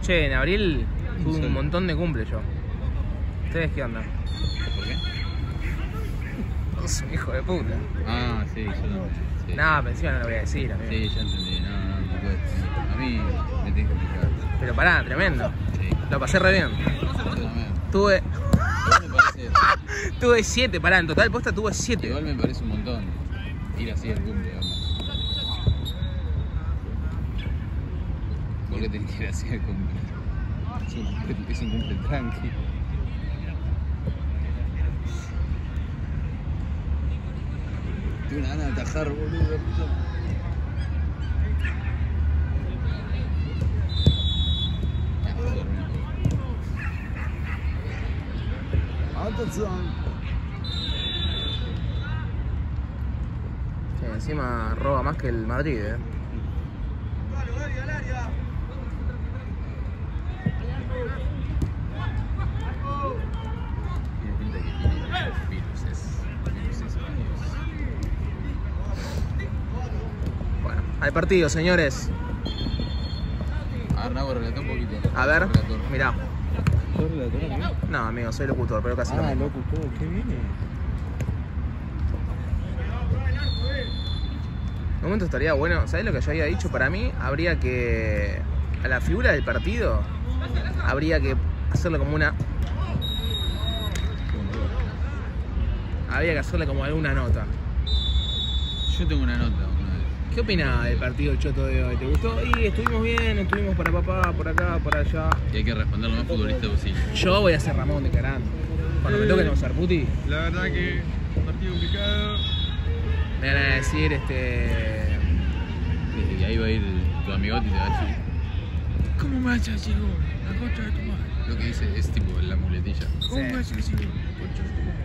Che, en abril tuve un montón de cumple yo. ¿Ustedes qué onda? ¿Por qué? Sos un hijo de puta. Ah, sí, yo no. Sí. No, pero encima no lo voy a decir, amigo. Sí, ya entendí. No puedes. A mí me tenés que explicar. Pero pará, tremendo. Sí. Lo pasé re bien. Igual me parece. Tuve 7, pará, en total posta tuve 7. Igual me parece un montón ir así al cumple, vamos. ¿Por qué tenés que ir así al cumple? Es un cumple tranqui. Tengo una gana de atajar, boludo. Sí, encima roba más que el Madrid, Tiene pinta que tiene viruses. Bueno, hay partido, señores. A ver, Nago, relató un poquito. A ver, Relator. mirá. ¿Sos relator, amigo? No, amigo, soy locutor, pero casi lo mismo. locutor, ¿qué viene? En un momento estaría bueno, ¿sabés lo que yo había dicho? Para mí habría que, a la figura del partido, habría que hacerle como una... Habría que hacerle como alguna nota. Yo tengo una nota una vez. ¿Qué opinás del partido choto de hoy? ¿Te gustó? Y estuvimos bien, estuvimos para papá, por acá, por allá. Y hay que responder lo más futbolista posible. Yo voy a ser Ramón de Carán. Cuando me toque no ser puti, La verdad que partido complicado. me van a decir Y ahí va a ir tu amigote y te va a decir: ¿cómo me vas a decir gol? La concha de tu madre. Lo que dice es tipo la muletilla. ¿Cómo me vas a decir gol? La concha de tu madre.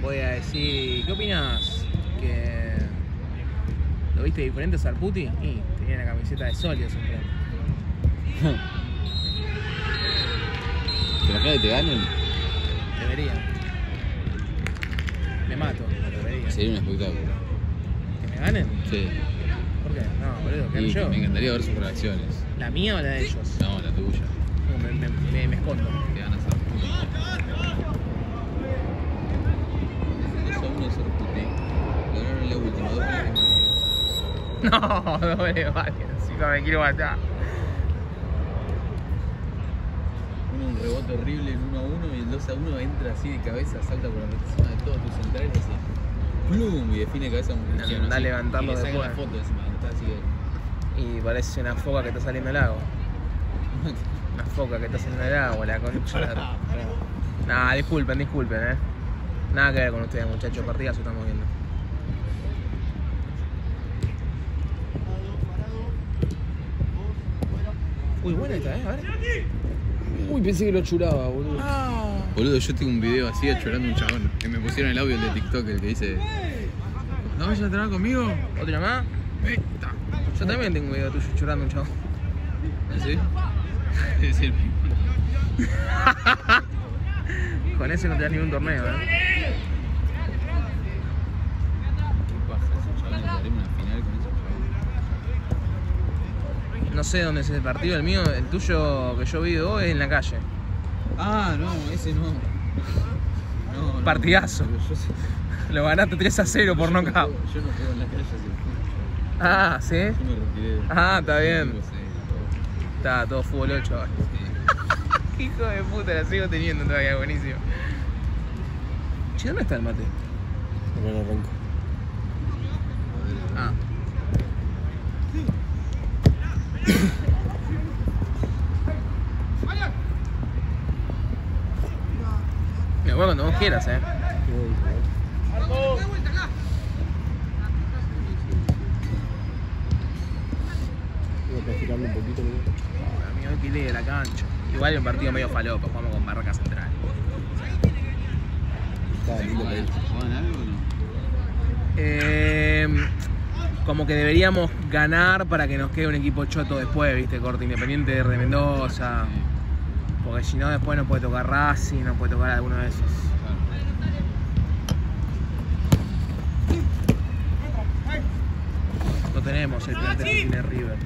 voy a decir, ¿qué opinás? Que lo viste diferente a Sarputi y tenía la camiseta de Solios enfrente. ¿Pero acá que te ganen? Debería. Me mato, debería. Sería un espectáculo. ¿Que me ganen? Sí. ¿Por qué? No, boludo, ¿qué hago Y yo? me encantaría ver sus reacciones. ¿La mía o la de ellos? No, la tuya. No, me escondo. Te van a hacer. 2-1 Sarputi. Ganaron la última, 2 goles de Mario. No, doble vale, encima me quiero matar. Un rebote horrible en 1-1 y el 2-1 entra así de cabeza, salta por encima de todos tus centrales así. ¡Plum! Y define cabeza como un cristiano. Anda a así. levantarlo y le saca después. la foto encima, está así Y parece una foca que está saliendo del agua. Una foca que está saliendo del agua, la concha. Nah, disculpen, Nada que ver con ustedes, muchachos. Partidazo estamos viendo. Uy, buena esta, a ver. Uy, pensé que lo churaba, boludo. Ah. Boludo, yo tengo un video así chorando un chabón. Que me pusieron el audio de TikTok, el que dice: ¿no vas a entrenar conmigo? ¿Otra más? Esta. Yo también tengo un video tuyo llorando un chavo. ¿Así? Es el mismo. Con ese no te das ningún torneo, ¿Qué pasa? Ese chabón le daremos una final con ese chabón. No sé dónde es el partido, el mío, el tuyo que yo vi hoy es en la calle. Ah, no, ese no. No. Partidazo. Pero yo sé. Lo ganaste 3-0 por nocaut. Yo no juego en la calle hace mucho. Ah, ¿sí? Yo me retiré. Ah, está bien. No sé, Está todo fútbol 8 ahora. sí. Qué hijo de puta, la sigo teniendo todavía, buenísimo. Che, ¿dónde está el mate? No lo arranco. Ah. Me voy cuando vos quieras, Voy a practicarlo un poquito. Amigo, que lee la cancha. Igual es un partido medio falopa, jugamos con Barraca Central. Está lindo para ir. ¿Juegan algo o no? Como que deberíamos ganar para que nos quede un equipo choto después, ¿viste? Corte Independiente de Mendoza. Porque si no, después no puede tocar Racing, no puede tocar alguno de esos. No tenemos el plantel que tiene River.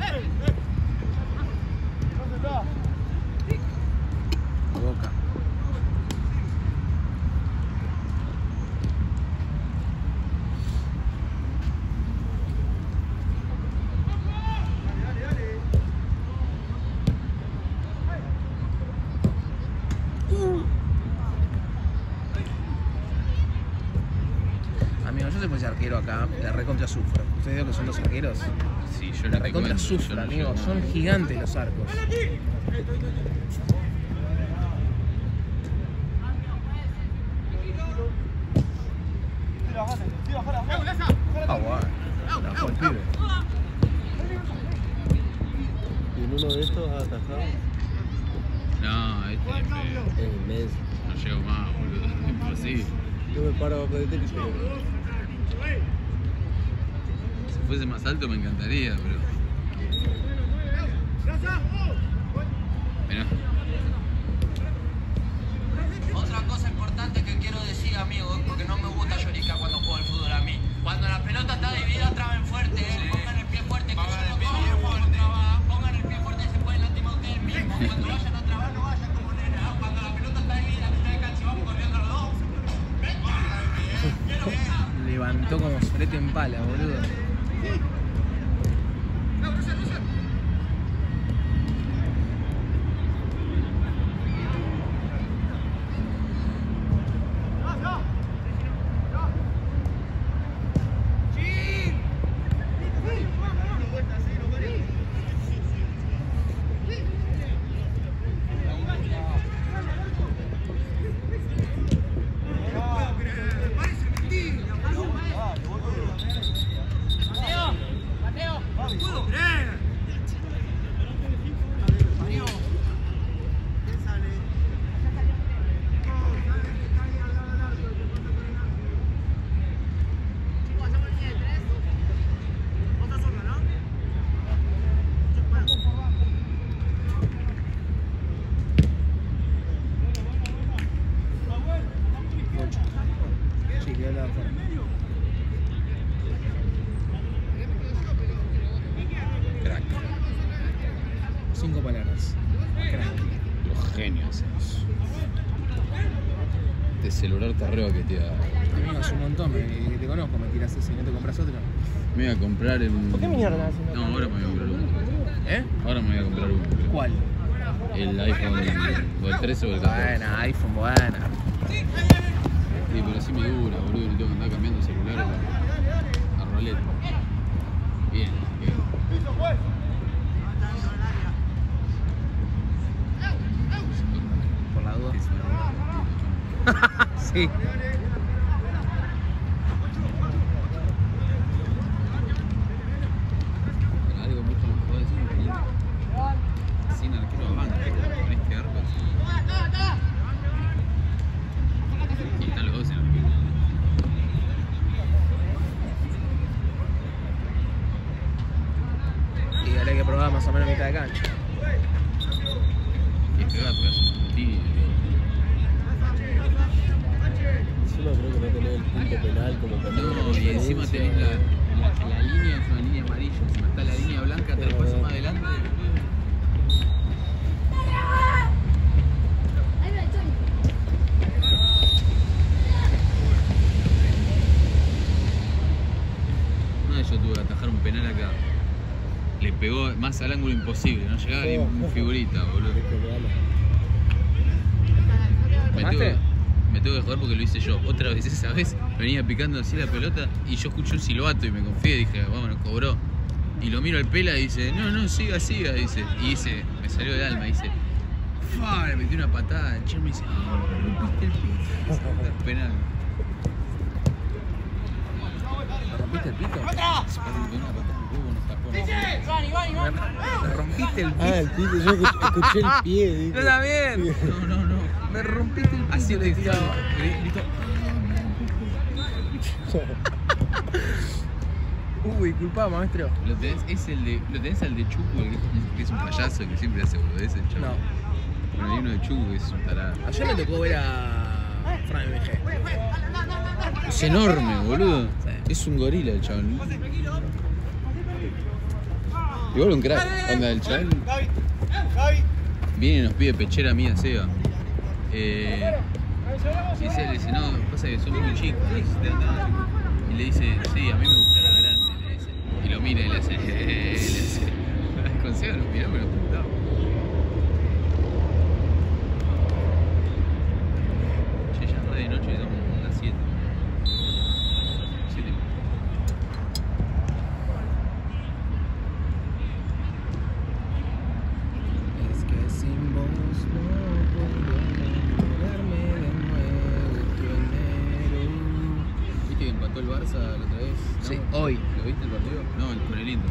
Boca. Amigo, yo se fuese arquero acá, la recontra sufro. ¿Ustedes digo que son los arqueros? Sí, yo La no te recontra cuento, sufro, yo no amigo. llego Son más. gigantes los arcos. Ah, bueno. La dejó el pibe. Y en uno de estos ha atajado No, este es feo. en el mes. No llego más, boludo. Imposible. Yo me paro abajo de este y pego. Si fuese más alto me encantaría, pero. Mirá. Otra cosa importante que quiero decir, amigos, porque no me gusta llorica cuando juego al fútbol a mí. Cuando la pelota está dividida, traben fuerte, pongan el pie fuerte, que yo no puedo trabar. Pongan el pie fuerte y se pueden lastimar ustedes mismos. Cuando vayan a trabar, no vayan como nena. Cuando la pelota está dividida, que ustedes cancha, vamos corriendo los dos. Levantó como solete en pala, boludo. Sí, quedó la afuera. Crack. 5 palabras. Crack. Los genios. Este celular te re baqueteado. Amigo, es un montón. Te conozco, me tiras ese y no te compras otro. Me voy a comprar el. ¿Por qué mierda haces? No, ahora me voy a comprar uno. ¿Eh? Ahora me voy a comprar uno. ¿Cuál? El iPhone o el 13 o el 14. Buena, iPhone, buena. Sí, pero así me dura, boludo. No tengo que andar cambiando celular a roleta. Bien, bien. Por la duda. Es una Sí. algo mucho más jodido, es un cliente. Sin arquero de banca, con este arco así. Y están los dos en el equipo. Y ahora hay que probar más o menos mitad de cancha. Y este gato es un tiro. Encima creo que no tenés el punto penal como también. No, y encima tenés la línea, es una línea amarilla. Encima está la línea blanca, te lo paso más adelante. Una vez yo tuve que atajar un penal acá. Le pegó más al ángulo imposible, no llegaba ni un figurita, boludo. ¿Tomaste? Me tengo que joder porque lo hice yo. Otra vez esa vez venía picando así la pelota y yo escuché un silbato y me confié y dije, vámonos, cobró. Y lo miro al pela y dice, no, siga, dice. Y dice, me salió del alma, dice, ¡fua! Le metí una patada. El chico me dice, me rompiste el pito. Penal. ¿Me rompiste el pito? Se parece que una patada en el huevo nos tapó. Me rompiste el Ah, pito. el pito, yo escuché el pie. Dije. Yo también. No. Me rompiste el pito. Así le tío. gritaba. Gritó. Uy, disculpa, maestro. ¿Lo tenés al de Chucu, el que es un payaso que siempre hace boludeces, el chavo? No. Bueno, hay uno de Chucu que es un tarado. Ayer me tocó ver a Fran MG. Es enorme, boludo. Sí. Es un gorila el chabón. Igual un crack. Onda, el chabón Viene y nos pide pechera mía, Seba. Y Seba le dice, no, pasa que son muy chicos, no sé si te dan nada. Y le dice, sí, a mí me gusta la grande, le dice. Y lo mira y le hace, le hace. Con Seba lo miramos y lo preguntamos. Che, ya es de noche y son las 7. 7. Es que sin vos no puedo enamorarme de nuevo otro enero. ¿Viste que empató el Barça la otra vez? Sí, ¿No? hoy. ¿Lo viste el partido? No, con el Inter.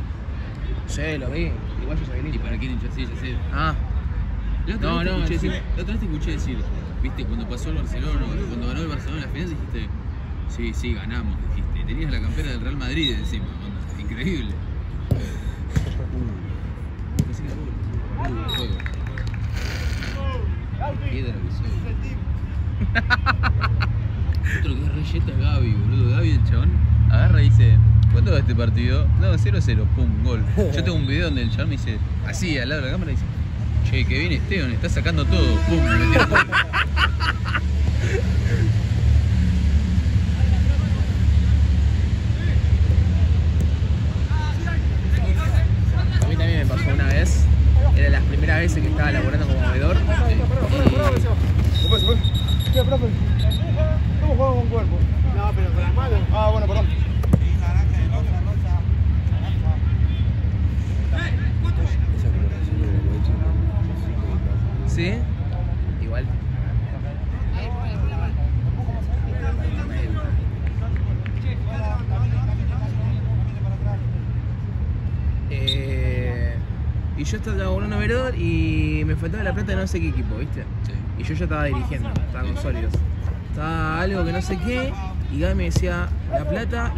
Sí, lo vi. Igual yo soy el ¿Y para quién hinchas? Sí, ya sé. Ah, La otra No, vez te no, escuché sí. decir, la otra vez te escuché decir, viste, cuando pasó el Barcelona, cuando ganó el Barcelona en la final, dijiste, sí, sí, ganamos, dijiste. Tenías la campera del Real Madrid encima, onda, increíble. Pensé que era juego. Piedra que soy. Otro que es reyeta es Gaby, boludo. Gaby, el chabón, agarra y dice, ¿cuánto va este partido? No, 0-0, pum, gol. Yo tengo un video donde el chabón me dice, así, al lado de la cámara, dice, che, que viene Esteban, está sacando todo, pum, me metió el gol. a mí también me pasó una vez. Era las primeras veces que estaba laburando como movedor. ¿Qué, profe? ¿Cómo juego con cuerpo? No, pero con las manos. Ah, bueno, perdón. ¿Sí? Igual. Y yo estaba laburando en Veredor y me faltaba la plata de no sé qué equipo, ¿viste? Sí. Y yo ya estaba dirigiendo, estaba con sólidos. Estaba algo que no sé qué, y Gaby me decía, la plata,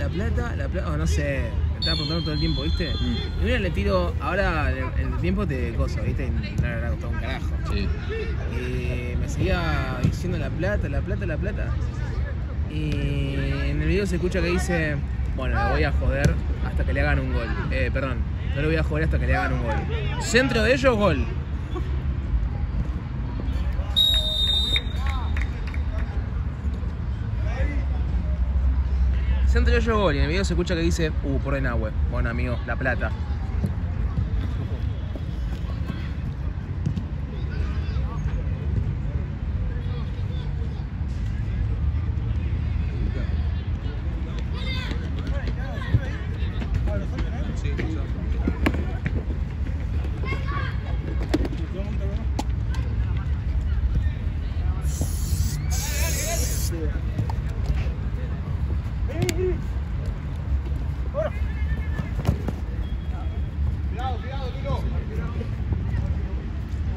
o no sé, me estaba preguntando todo el tiempo, ¿viste? Y mira, le tiro, ahora en el tiempo te coso, ¿viste? Y no le habrá gustado un carajo. Sí. Y me seguía diciendo la plata. Y en el video se escucha que dice, bueno, le voy a joder hasta que le hagan un gol. Perdón, no le voy a joder hasta que le hagan un gol. Centro de ellos, gol. Centro de ellos, gol. Y en el video se escucha que dice, por Enahue. Bueno, amigo, la plata.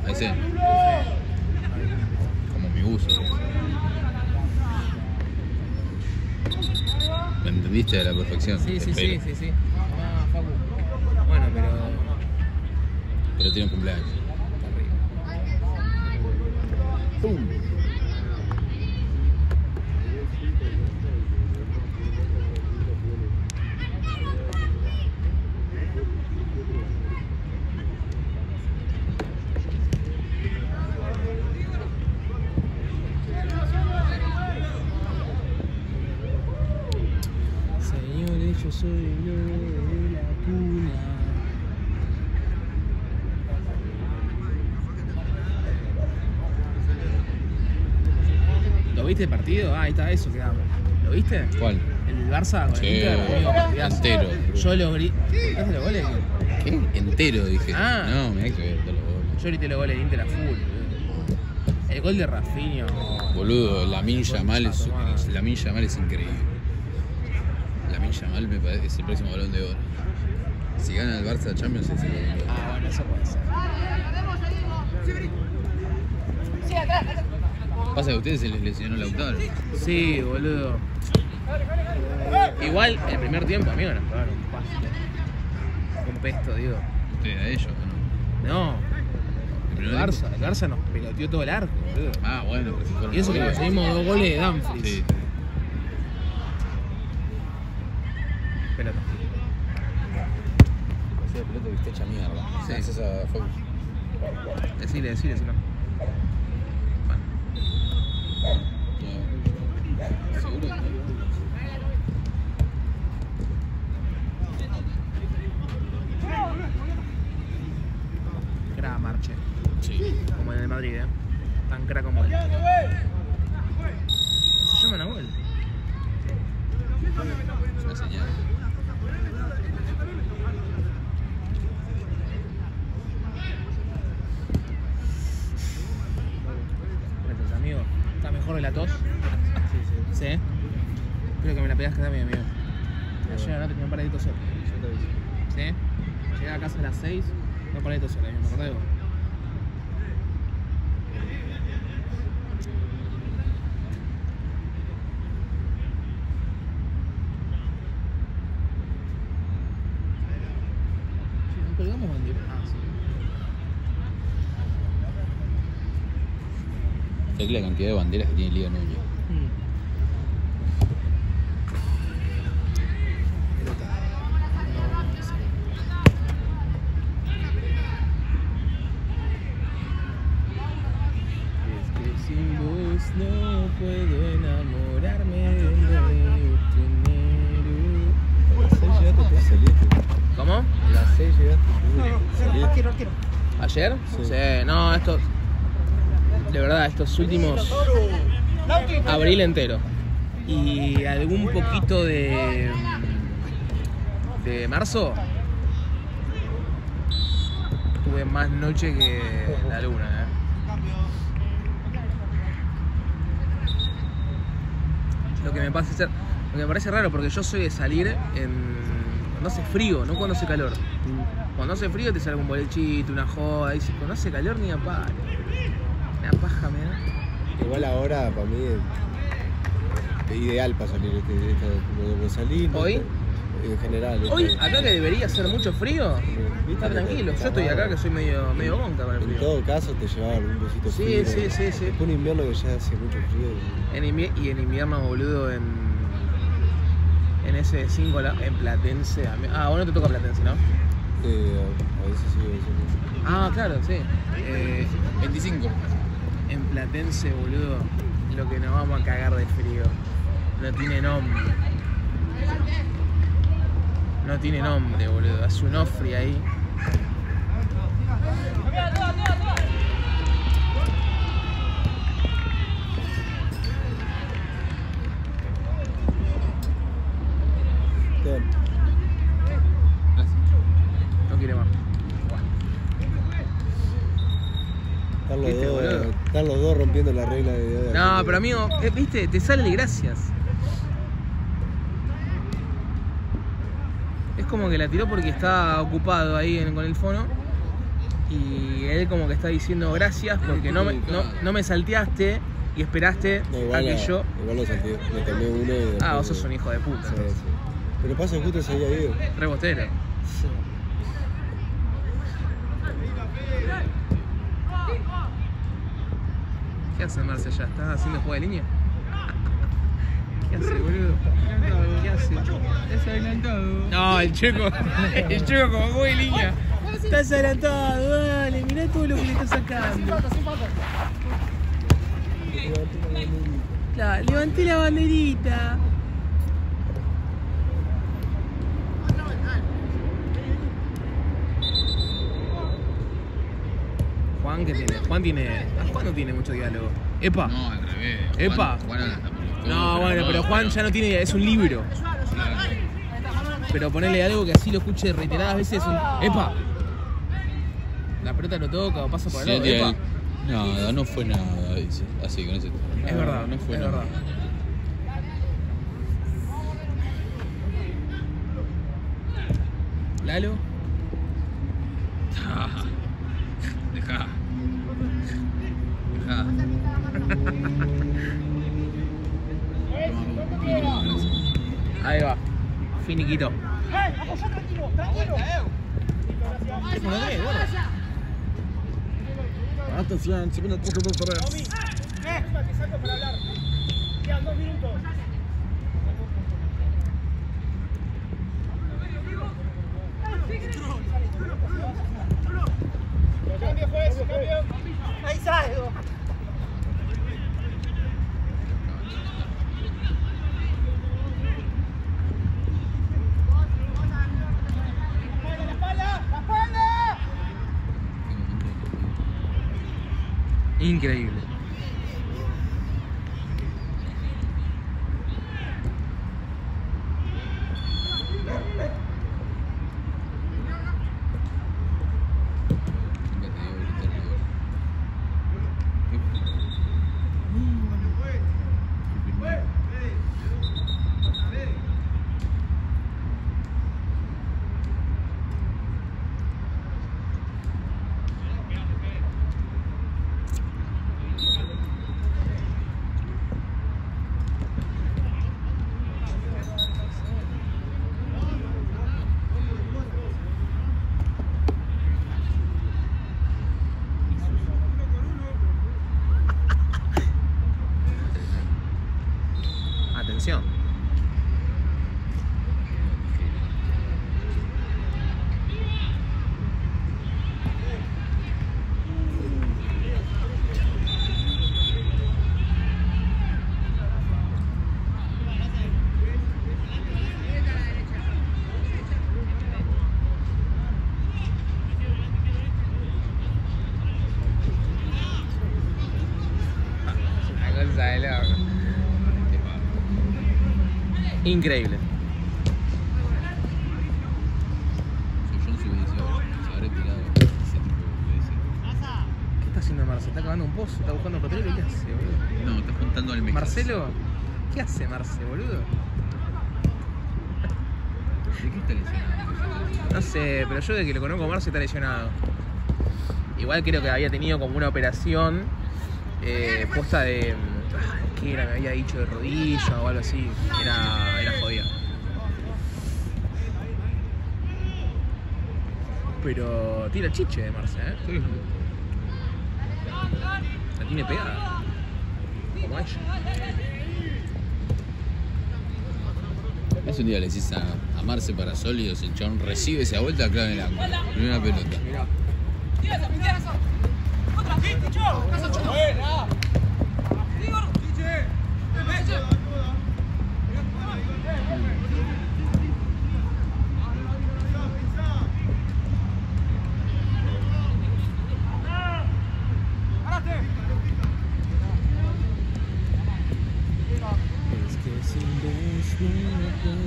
Ahí sí. Como mi uso. ¿Me entendiste a la perfección? Sí. Ah, Facu. Bueno, Pero tiene un cumpleaños. ¡Pum! Señores, yo soy el de la cuna. ¿Lo viste el partido? Ah, ahí está eso, quedamos. ¿Lo viste? ¿Cuál? El Barça con Sí, el Inter, amigo, partidazo. entero. Yo lo grité. ¿Viste los goles? ¿Qué? Entero, dije. Ah. No, me hay que ver todos los goles. Yo grité los goles del Inter a full, boludo. El gol de Rafinha. Boludo, Lamine Yamal es increíble. Lamine Yamal me parece es el próximo Balón de Oro. Si gana el Barça Champions es el Balón de Oro. Ah, bueno, eso puede ser. Pasa que a ustedes se les lesionó Lautaro. Sí, boludo. Igual, el primer tiempo, amigo, nos pagaron un paso. Un pesto, digo. Ustedes a ellos, ¿o no? No, El el primer tiempo. Barça nos peloteó todo el arco, boludo. Ah, bueno, pero si fueron Y eso que goles. conseguimos 2 goles de Dumfries. Sí. Pelota. Pasé de pelota que está hecha mierda. Sí. Gracias a Focus. Decile, si no. Bueno. ¿Seguro? Crack Marche. Sí. Como en el Madrid, Tan crack como él. Se llama Nahuel. Es una señal. Gracias, amigo. ¿Está mejor de la tos? Sí, sí. Sí. Creo que me la pedás que también, amigo. Ayer no tenía un par de toser. Yo te aviso. ¿Sí? Llegué a casa a las 6, no paré de toser, amigo. ¿Me acordé de vos? Sí, ¿no colgamos bandera? Ah, sí. ¿Sabes la cantidad de banderas que tiene Liga Núñez? Pelota. No sé. Es que sin vos no puedo enamorarme de tener. A las 6 llegaste, pues saliste. ¿Cómo? A las 6 llegaste. Arquero. ¿Ayer? Sí. No, esto. De verdad, estos últimos. Abril entero. Y algún poquito de marzo. Tuve más noche que la luna, Lo que me pasa es ser. Lo que me parece raro porque yo soy de salir cuando hace frío, no cuando hace calor. Cuando hace frío te sale un bolechito, una joda, y cuando hace calor ni a palo. Una paja me da. Igual ahora para mí es ideal para salir como salir. ¿no? ¿Hoy? En general. Hoy, acá que debería hacer mucho frío, ¿Viste? está tranquilo. Yo estoy acá que soy medio monca con el En frío. todo caso te llevaba algún besito Sí, frío. sí. Después un invierno que ya hace mucho frío. Y en invierno, boludo, en ese 5 en Platense. Vos no te toca Platense, ¿no? A veces sí, a veces no. Ah, claro, sí. 25. En Platense, boludo, lo que nos vamos a cagar de frío. No tiene nombre. No tiene nombre, boludo. Hace un ofri ahí. Bien. No quiere más. ¿Viste, boludo? Están los dos rompiendo la regla de hoy. No, pero amigo, viste, te sale gracias. Es como que la tiró porque está ocupado ahí con el fono. Y él como que está diciendo gracias porque no me salteaste y esperaste No, a igual, que yo... igual lo sentí. Me tomé uno y después... Ah, vos sos un hijo de puta. Sí, sí. Pero pasa que justo se había ido. Re bostero. ¿Qué hace Marce allá? ¿Estás haciendo juego de línea? ¿Qué hace, boludo? ¿Qué hace? Estás adelantado. No, el checo como juego de línea. Estás adelantado, dale, mirá todo lo que le estás sacando. Claro, levanté la banderita. Juan, ¿qué tiene? Juan no tiene mucho diálogo. ¡Epa! No, al revés. Epa. Juan anda por los codos, No, bueno, pero Juan ya no tiene, es un libro. Claro. Pero ponerle algo que así lo escuche reiteradas veces es un... ¡Epa! La pelota lo toca o pasa por el lado. Sí, ¡Epa! Nada, no fue nada, dice. Así, con ese tono. Es verdad, no fue es nada. verdad. Lalo. Dejá. Ahí va. Finiquito. Atención, segunda toque de Torres. Que salgo para hablar. Quedan 2 minutos. Cambio, juez, cambio. Ahí salgo. Increíble. Atención. Una cosa de loco. Increíble. Yo no soy se habré tirado ese tipo de veces. ¿Qué está haciendo Marce? ¿Está cavando un pozo? ¿Está buscando petróleo? ¿Qué hace, boludo? No, está juntando almejas. Marcelo, ¿qué hace Marce, boludo? ¿De qué está lesionado? No sé, pero yo de que lo conozco a Marce está lesionado. Igual creo que había tenido como una operación puesta de... ¿Qué era? Me había dicho de rodilla o algo así. Era jodida. Pero tira chiche de Marce, ¿eh? Sí. La tiene pegada. Como ella. Hace un día le decís a Marce para sólidos, el chabón recibe esa vuelta, clava en el ángulo. Primera pelota. Mirá. Es que sin vos no puedo.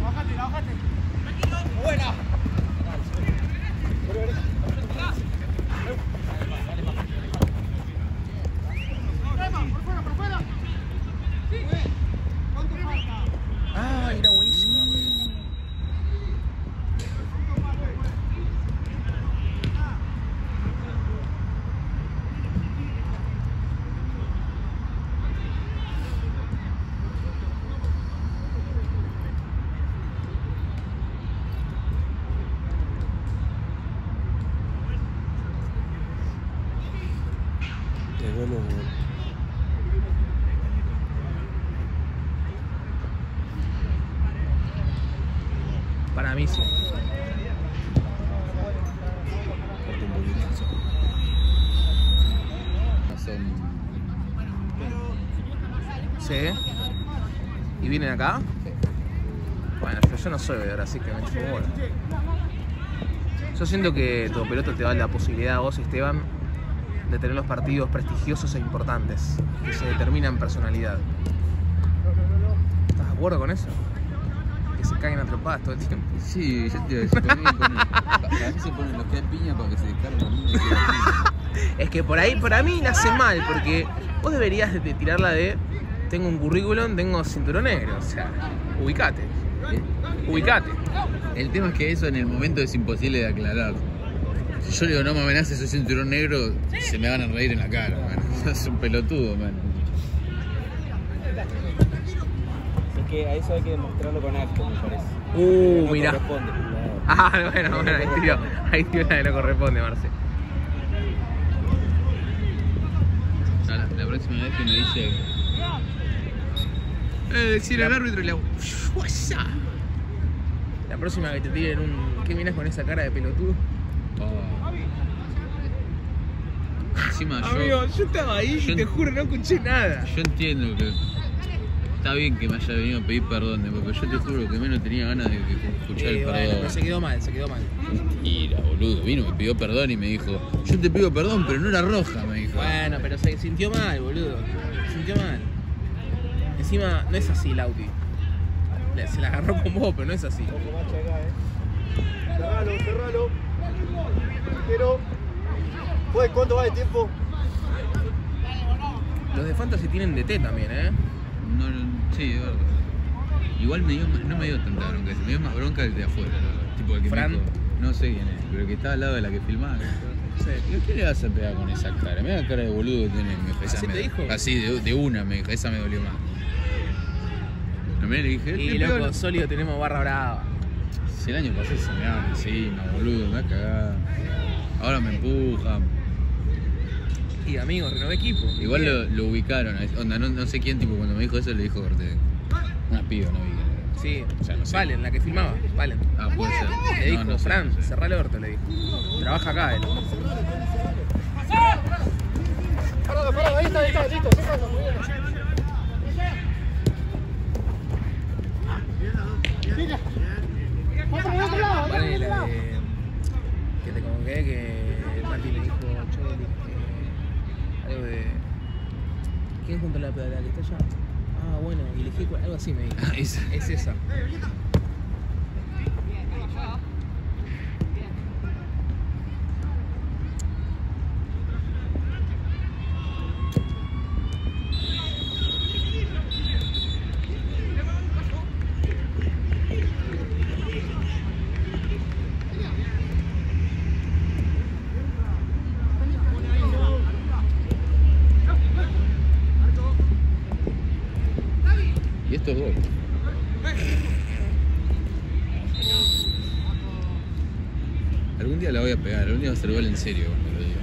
Bájate, bájate. Buena. Ah, era buenísima. Es bueno. Para mí sí. Corta un poquito. Son... Sí. ¿Y vienen acá? Bueno, yo no soy veedor, así que me chupo bola. Yo siento que tu pelota te da la posibilidad a vos, Esteban, de tener los partidos prestigiosos e importantes, que se determinan personalidad. ¿Estás de acuerdo con eso? Que se caigan a trompadas todo el tiempo. Sí, yo te iba a decir, para mí se ponen los que dan piña para que se descarguen los niños. Es que por ahí, para mí nace mal, porque vos deberías de tirarla de tengo un currículum, tengo cinturón negro, o sea, ubicate. Ubicate. El tema es que eso en el momento es imposible de aclarar. Si yo le digo no me amenaces, soy cinturón negro, se me van a reír en la cara, man. Es un pelotudo, man. Es que a eso hay que demostrarlo con actos, me parece. No Mirá. corresponde. Ah, bueno, ahí tío la que no corresponde, Marce. La próxima vez que me dice decir al árbitro y le hago La próxima que te tiren un... ¿Qué miras con esa cara de pelotudo? Encima Amigo, yo estaba ahí y te juro, no escuché nada. yo entiendo que está bien que me haya venido a pedir perdón, pero yo te juro que menos tenía ganas de escuchar el perdón. Bueno, se quedó mal, se quedó mal. Mentira, boludo. Vino, me pidió perdón y me dijo, yo te pido perdón, pero no era roja, me dijo. Bueno, pero se sintió mal, boludo. Se sintió mal. Encima, no es así, Lauti. Se la agarró con vos, pero no es así. Ojo, macho, acá, Cerralo, cerralo. Pero. ¿Cuánto va de tiempo? Los de Fantasy tienen DT también, No, sí, de verdad. Igual no me dio tanta bronca, me dio más bronca el de afuera, ¿no? Tipo el que Fran. me dijo, no sé quién es, pero el que estaba al lado de la que filmaba. Digo, ¿qué le vas a pegar con esa cara? Mira la cara de boludo que tiene. Me dijo, ¿Así te dijo? Así, de una me dijo, esa me dolió más. No me le dije, Y te loco, pego- sólido tenemos barra brava. Si el año pasado se me daban encima, boludo, me da cagada. Ahora me empujan. Y amigo, renové equipo. Igual lo ubicaron, onda, no sé quién, tipo, cuando me dijo eso le dijo Ortega. Una piba, no vi. Sí, O sea, no sé. Valen, la que filmaba, Valen. Ah, puede ser. Le dijo, no sé. Fran, cerrá el orto, le dijo. Trabaja acá él. Parado, ahí está, listo, cerralo. Vale, la de. Que te convoqué, que Mati le dijo, algo de. ¿Quién junto la pedalera que está allá? Ah, bueno, y elegí algo así me dijo. Ah, esa. Es esa. Y esto es gol. Algún día la voy a pegar, algún día va a ser gol en serio cuando lo diga.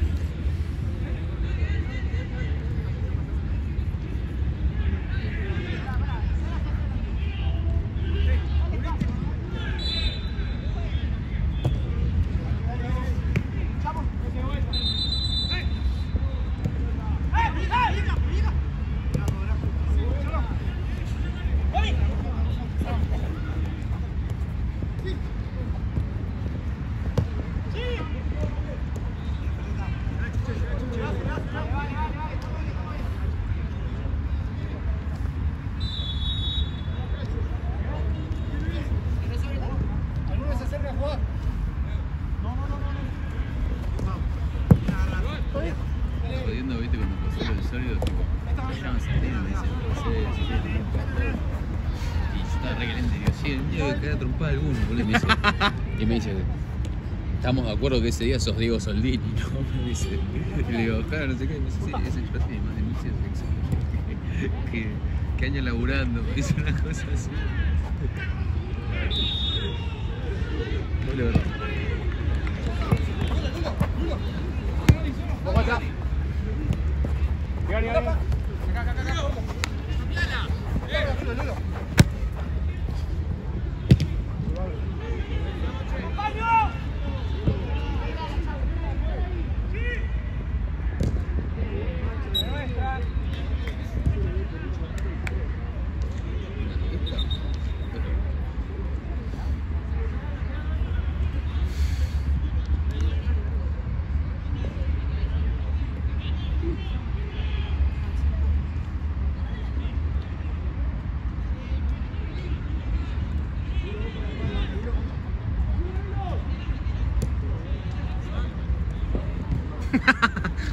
¿Alguno se acerca a jugar? Jodiendo, viste, cuando pasó el sólido, tipo, me llaman a salir y me dicen, no sé, si quieres tener un pastor. Y yo estaba re caliente, digo, sí, el día que queda trompada alguno, boludo. Y me dice, estamos de acuerdo que ese día sos Diego Soldini, ¿no? Me dice, y le digo, claro, no sé qué, me dice, sí, ese yo tiene más denuncias que años laburando, me dice una cosa así. Boludo. Vamos atrás. Llega. Lulo.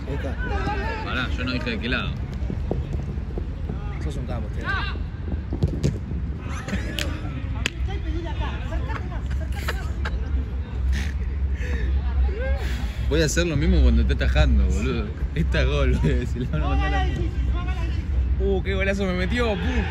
Ahí está. Pará, yo no dije de qué lado. Sos un capo, usted. Voy a hacer lo mismo cuando esté atajando, boludo. Esta es gol, voy a decir. Le van a mandar a... Qué golazo me metió, pum.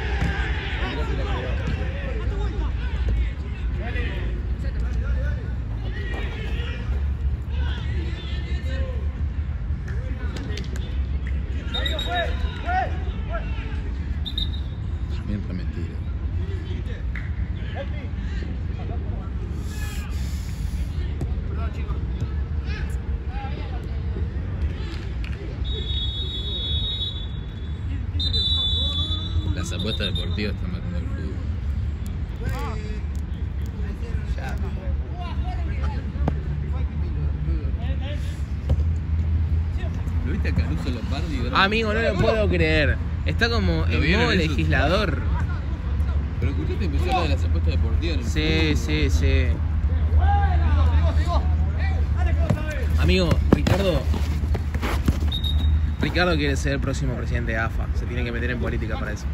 Mientras mentira. partidos están matando el fútbol. ¿Lo viste a Caruso Lombardi? Amigo, no lo puedo creer. Está como ¿Lo en vieron modo eso? legislador. Pero escuchaste, empezó a hablar de las apuestas deportivas. Sí. Amigo, Ricardo quiere ser el próximo presidente de AFA. Se tiene que meter en política para eso.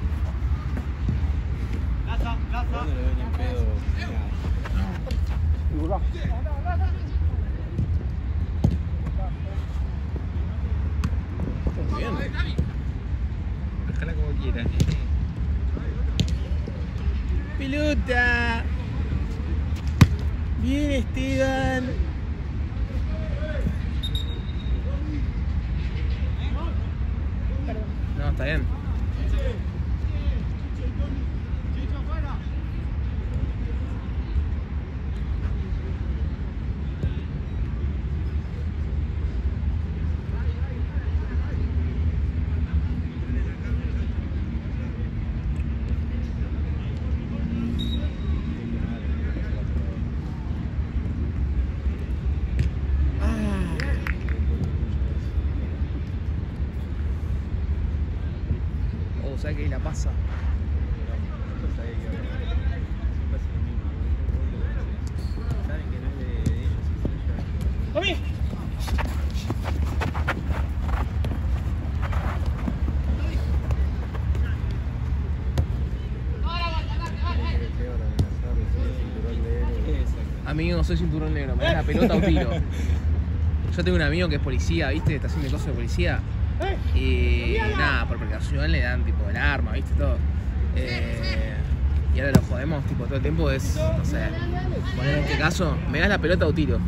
No le ven en pedo. Muy bien. Déjala como quiera. Pelota. Bien, Esteban. No, está bien. ¿Sabes que ahí la pasa? Saben que no es de ellos, es ¡Mami! Amigo, soy cinturón negro, me das la pelota o tiro. Yo tengo un amigo que es policía, ¿viste? Está haciendo cosas de policía. Y nada, por precaución le dan tipo el arma, ¿viste? Todo. Y ahora lo jodemos tipo todo el tiempo, es, no sé, poner en este caso, ¿me das la pelota o tiro?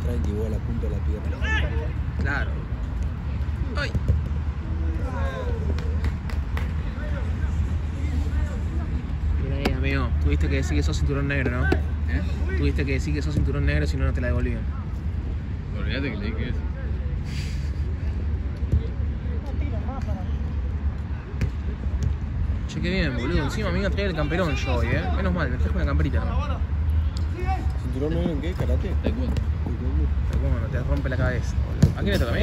Tranqui, igual a punto de la pierna. Claro. ¡Ay! Mira ahí, amigo, tuviste que decir que sos cinturón negro, ¿no? Tuviste que decir que sos cinturón negro, si no, no te la devolvían. Olvídate que le dije eso. Che, qué bien, boludo. Encima, amigo, trae el camperón yo hoy, Menos mal, me traje una camperita, ¿no? ¿Cinturón negro en qué? ¿Karate? Taekwondo. Pero cómo no, te rompe la cabeza, boludo. ¿A quién le toca? ¿A mí?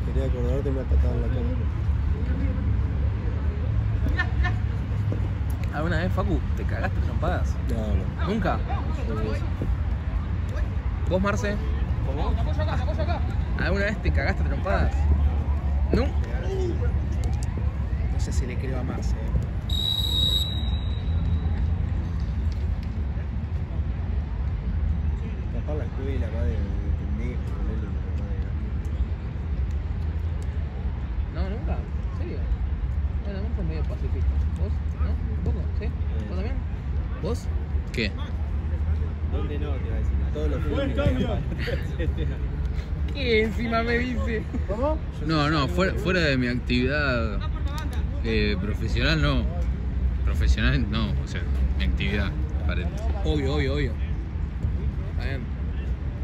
Quería acordarte, me ha patado en la cara. ¿Alguna vez, Facu, te cagaste trompadas? No. ¿Nunca? ¿Vos, Marce? ¿Cómo? ¿Alguna vez te cagaste trompadas? ¿No? No sé si le creo a Marce. Capaz la escuela, madre de pendejo, ponerle una madre No, nunca. ¿En serio? Bueno, Marce es medio pacifista. ¿Vos? ¿No? ¿Un poco? ¿Sí? ¿Vos también? ¿Vos? ¿Qué? ¿Dónde no? Te va a decir. Todos los fútbol. ¿Qué encima me dice? ¿Cómo? No, fuera de mi actividad profesional, no. Profesional, no. O sea, mi actividad, aparente. Obvio. Está bien.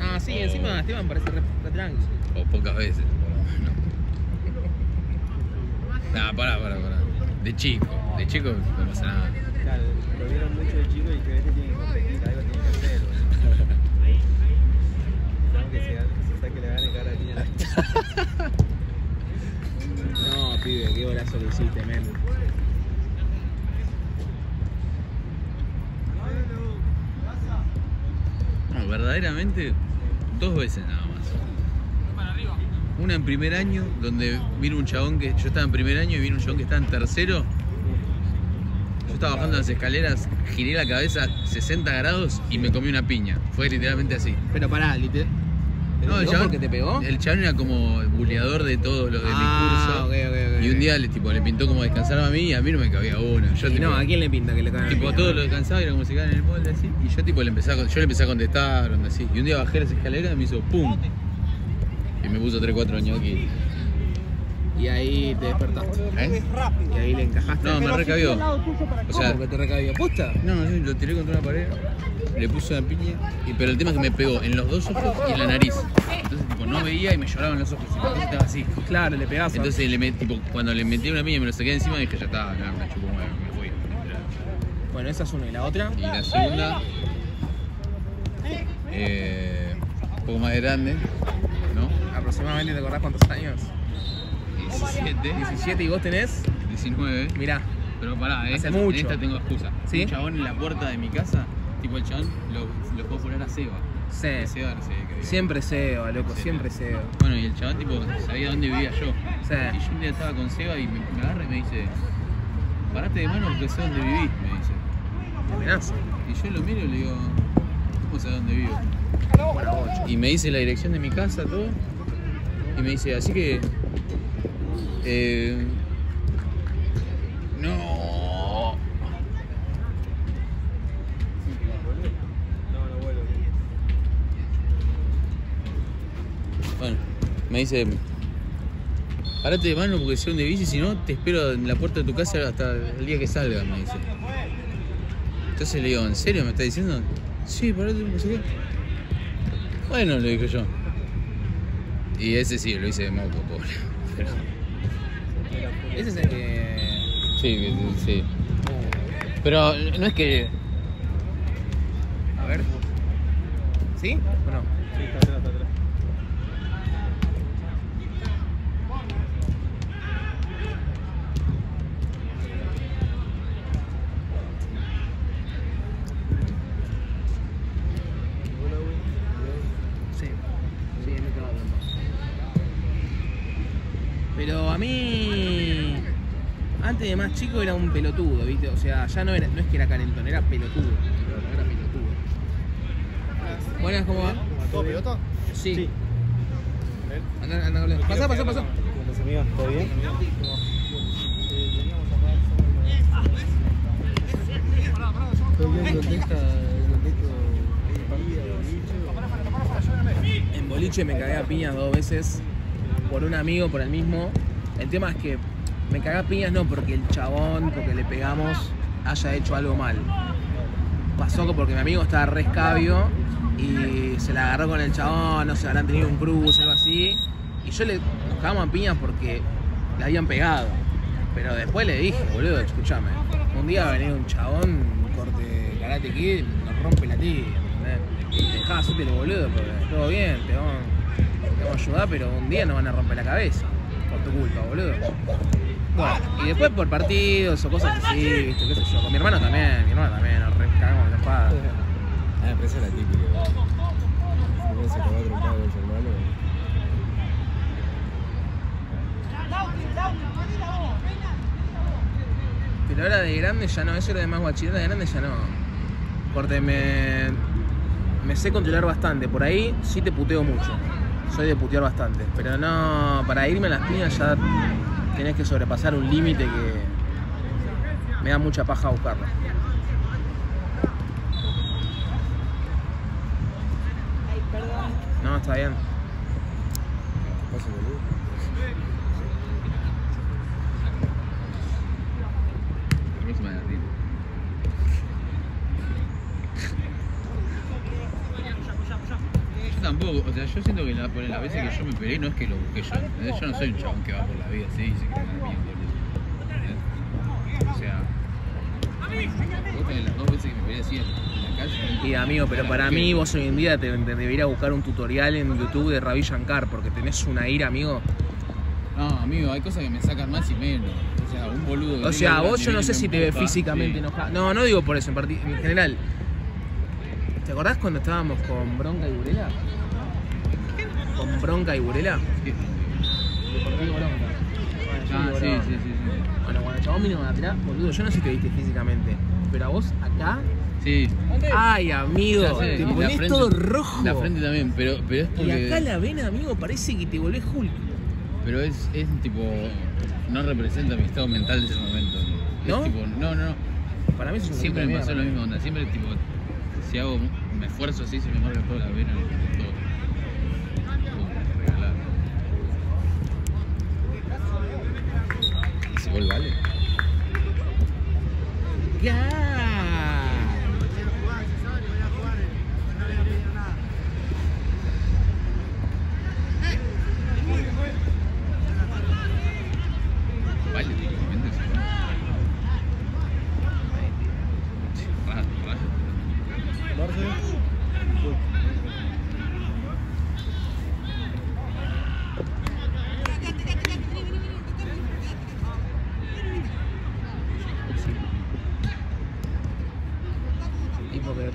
Ah, sí, encima Esteban parece re tranqui. O pocas veces, por lo menos. Nah, pará. De chico no pasa nada. Claro, lo vieron mucho de chico y que a veces tienen que competir, algo tienen que hacer. Tenemos que se saque la gana y cara tiene la... No, pibe, qué golazo que hiciste, men. No, verdaderamente, 2 veces nada más. Una en primer año, donde vino un chabón que... Yo estaba en primer año y vino un chabón que estaba en tercero. Yo estaba bajando las escaleras, giré la cabeza 60 grados y me comí una piña. Fue literalmente así. Pero pará, literal. No, el chabón, porque te pegó? El chabón era como buleador de todos los de mi curso. Ok. Y un día le pintó como descansar a mí y a mí no me cabía uno. Yo, Y tipo, no, ¿a quién le pinta que le cagan? tipo, todos lo descansaban y era como se caen en el molde así. Y yo tipo yo le empecé a contestar, onda así. Y un día bajé las escaleras y me hizo ¡pum! Y me puso 3-4 años aquí. Y ahí te despertaste. ¿Eh? Y ahí le encajaste. No, me recabió. O sea, ¿Cómo que te recabió? ¿Posta? no, lo tiré contra una pared, le puse una piña, pero el tema es que me pegó en los dos ojos y en la nariz. Entonces, tipo, no veía y me lloraban los ojos. Y entonces estaba así. Claro, le pegás. Entonces, cuando le metí una piña y me lo saqué de encima, dije, ya está, no, me chupó, me fui. Bueno, esa es una. ¿Y la otra? Y la segunda, un poco más grande, ¿no? Aproximadamente, ¿te acordás cuántos años? 17, 17 y vos tenés. 19. Mirá. Pero pará, Hace en mucho. esta tengo excusa. ¿Sí? Un chabón en la puerta de mi casa, tipo el chabón lo puedo poner a Seba. Sí. Seba, no sé qué diga. Siempre Seba, loco, Sí. siempre Seba. Bueno, y el chabón tipo sabía dónde vivía yo. Sí. Y yo un día estaba con Seba y me agarra y me dice, parate de mano porque sé dónde vivís, me dice. Te amenaza. Y yo lo miro y le digo, ¿cómo sabes dónde vivo? Bueno, 8. Y me dice la dirección de mi casa, todo. Y me dice, así que... no. Bueno, me dice, parate de mano porque sé dónde vivís y si no, te espero en la puerta de tu casa hasta el día que salga, me dice. Entonces le digo, ¿en serio me está diciendo? Sí, parate, no sé qué. Bueno, le dije yo. Y ese sí, lo hice de moco, pobre. Pero... Ese es el que. sí. Pero no es que... A ver. ¿Sí o no? Sí, está atrás, está atrás. Sí. Sí, me quedo hablando. Pero a mí. Antes de más chico era un pelotudo, ¿viste? O sea, ya no es que era calentón, era pelotudo. Era pelotudo. Buenas, ¿cómo va? ¿Todo pelota? Sí. Anda, pasá. ¿Cómo estás, amiga? ¿Todo bien? En boliche me cagué a piñas 2 veces por un amigo, por el mismo. El tema es que me cagué a piñas no porque el chabón, porque le pegamos, haya hecho algo mal. Pasó porque mi amigo estaba re escabio y se la agarró con el chabón, no sé, habrán tenido un cruce, algo así. Y nos cagamos a piñas porque le habían pegado. Pero después le dije, boludo, escúchame, un día va a venir un chabón, un corte Karate Kid, nos rompe la tía, ¿entendés? Dejá, hacete el boludo, porque todo bien, te vamos a ayudar, pero un día nos van a romper la cabeza, por tu culpa, boludo. Bueno, y después por partidos o cosas así, ¿viste? Qué sé yo, con mi hermano también, nos re cagamos la espada. Ah, pero esa es la típica. Primero se acabó trompado con su hermano. Pero ahora de grande ya no, eso era de más guachita, de grande ya no. Porque me sé controlar bastante, por ahí sí te puteo mucho. Soy de putear bastante, pero no, para irme a las piñas ya tenés que sobrepasar un límite que me da mucha paja buscarlo. No, está bien. Pasa, boludo. La próxima de arriba. Yo tampoco, o sea, yo siento que las veces que yo me peleé no es que lo busqué yo, ¿entendés? Yo no soy un chabón que va por la vida así y se cree una mierda, ¿entendés? O sea, vos tenés las 2 veces que me peleé así en la calle. Y amigo, pero para mí vos hoy en día te deberías buscar un tutorial en YouTube de Ravi Shankar, porque tenés una ira, amigo. No, amigo, hay cosas que me sacan más y menos. O sea, un boludo que O sea, tenga vos yo no sé me si te ves empuja, físicamente sí. enojado. No, no digo por eso, en general. ¿Te acordás cuando estábamos con Bronca y Burela? ¿Con Bronca y Burela? Sí. ¿Por qué Bronca? Ah, sí. Bueno, cuando el chabón vino a tirar, boludo, yo no sé si te viste físicamente, pero a vos acá. Sí. Ay, amigo, Ya sé, te y la ponés frente- todo rojo. La frente también, pero es Y porque... acá la vena, amigo, parece que te volvés Hulk. Pero es tipo... No representa mi estado mental de ese momento. ¿No? Es tipo, no. Para mí eso es un Siempre poquito me de pasó mierda. lo mismo, onda. Siempre tipo... Si me esfuerzo así, se me mueve toda la vena y todo. Regalado.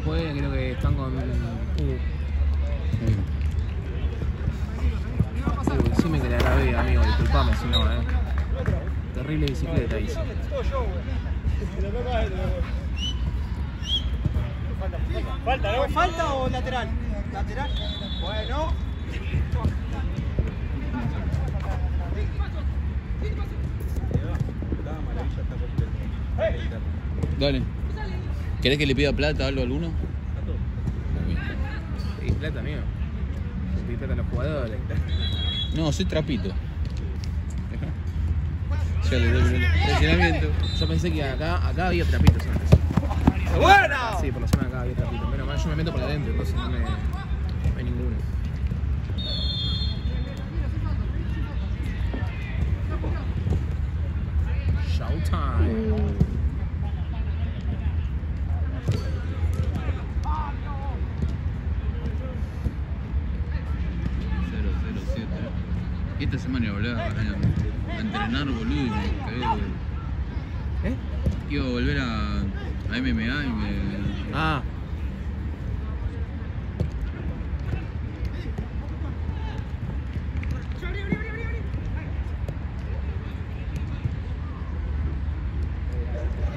después creo que están con... decime que la grabé, amigo, disculpame si no, Terrible bicicleta, dice. Falta, ¿no? ¿Falta o lateral? Lateral. Bueno. Dale. ¿Querés que le pida plata o algo a alguno? Sí, plata, amigo. Sí, plata a los jugadores. No, soy trapito. Ya le doy el estacionamiento. Yo pensé que acá había trapitos antes. ¡Buena! Sí, por la zona de acá había trapitos. Menos mal, yo me meto por adentro, entonces no hay ninguno. Showtime. 007. Esta semana iba a volver a entrenar, boludo, y me cagué, boludo. Iba a volver a MMA y me... Ah.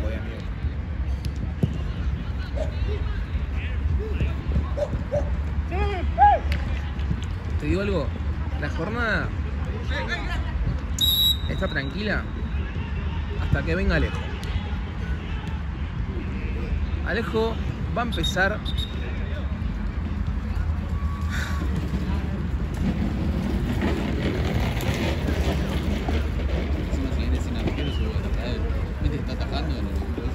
Voy, amigo. Te digo algo, la jornada está tranquila hasta que venga Alejo. Alejo va a empezar Encima si viene sin arquero se lo va a atacar. ¿Viste que está atajando en el fútbol?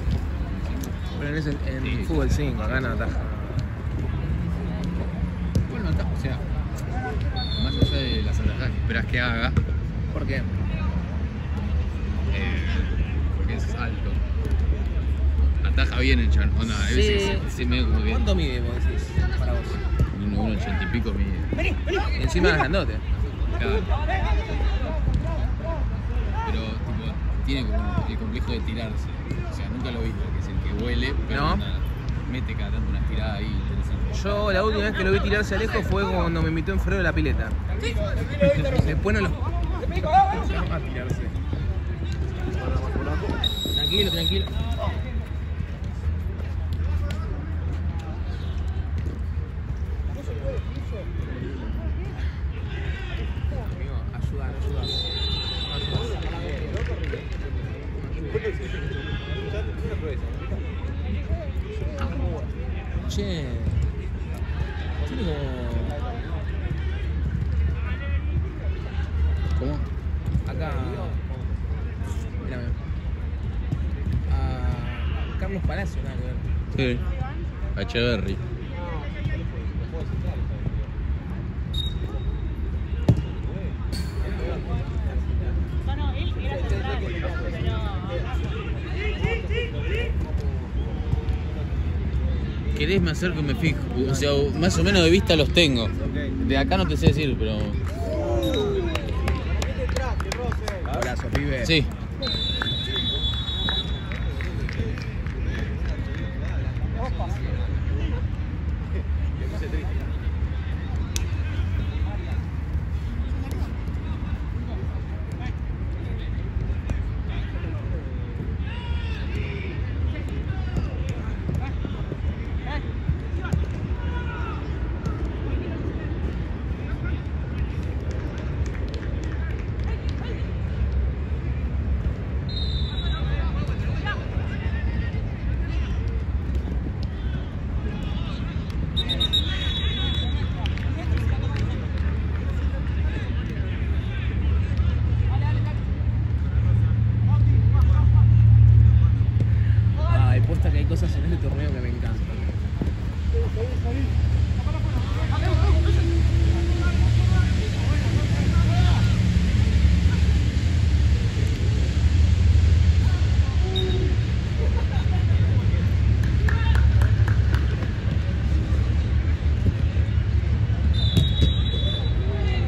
pero en Sí, fútbol 5, acá no ataja. Bueno, no ataja, o sea, más allá de las atajadas que esperás que haga, ¿Por qué? porque es alto. Ataja bien el chan. Onda, a veces sí, medio como que. ¿Cuánto mide, vos decís, para vos? 1,80 y pico mide. Y encima es grandote. Claro. Pero, tipo, tiene como el complejo de tirarse. O sea, nunca lo vi, porque es el que huele, pero No. onda, mete cada tanto una tirada ahí interesante. Yo la última vez que lo vi tirarse a Alejo fue cuando me invitó en febrero a la pileta. Después no lo... a tirarse. Tranquilo, tranquilo. Amigo, ayudar. Che, tiene ¿Cómo? acá, mírame, a Carlos Palacio, nada que ver. Sí. A Echeverry. ¿Querés me acerco y me fijo? O sea, más o menos de vista los tengo. De acá no te sé decir, pero... Abrazo, pibe. Sí. Ay, posta que hay cosas en este torneo que me encantan.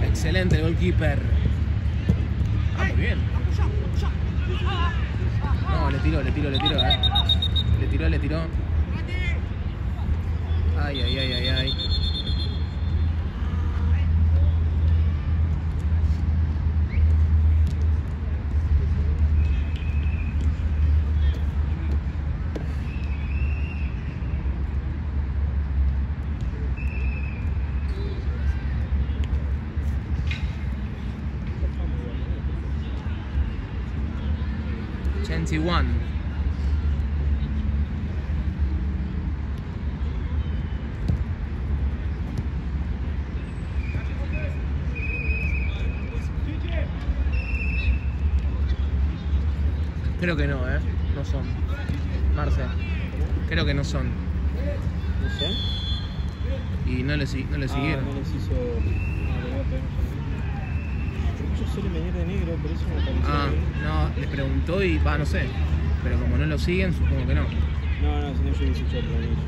Excelente el goalkeeper. Ah, muy bien. No, le tiró. Le tiró. Ay, ay, ay, ay, ay. One. Creo que no, no son. Marce, creo que no son. ¿No sé? Y no le siguieron. No les hizo. No, le voy a pegar un yo suele venir de negro, por eso me pareció. No, les preguntó y no sé. Pero como no lo siguen, supongo que no. No, si no yo hubiese hecho otro anillo.